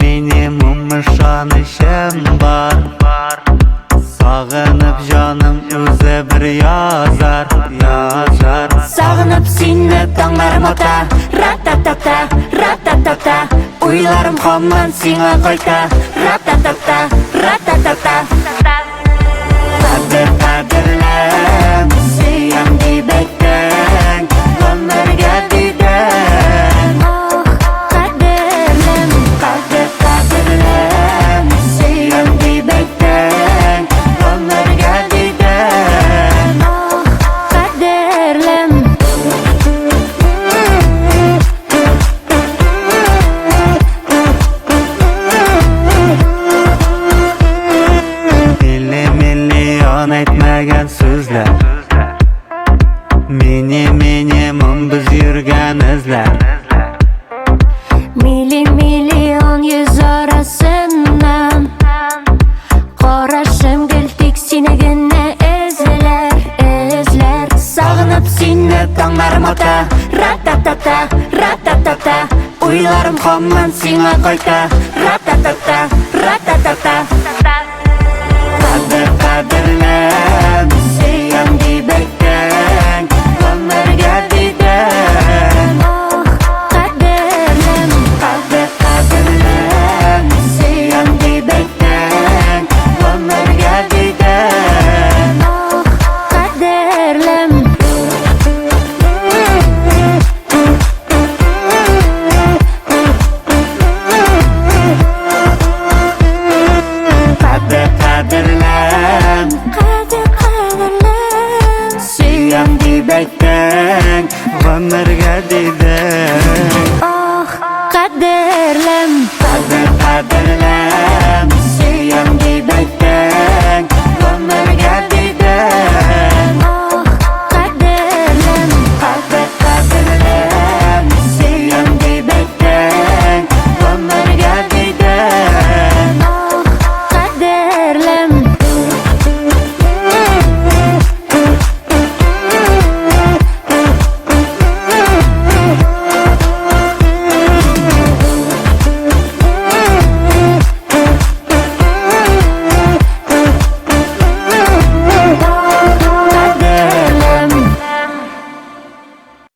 Minimum ışanışım var. Sağınıp canım özü bir yazar. Sağınıp seni tanglarım ota. Ratatata, ratatata. Uylarım hamman seni koyta. Ratatata, ratatata. Kadirlem siyam dibekten ömürge diden. Oh kadirlem, Kadirlem siyam dibekten ömürge diden. oh kadirlem. Milyon etmegen sözler. Minimum biz yürgen izler. Milyon yüz arasından qarashim giltik seni gene izler. Sağınıp seni tanglarım ota. Ratatata, ratatata. Uylarım hamman seni koyta. Ratatata, ratatata. Kadirlem siyam dibekten ömürge diden. Oh kadirlem, Kadirlem siyam dibekten ömürge diden. oh kadirlem. Kadirlem Kadirlem, siyam dibekten ömürge diden.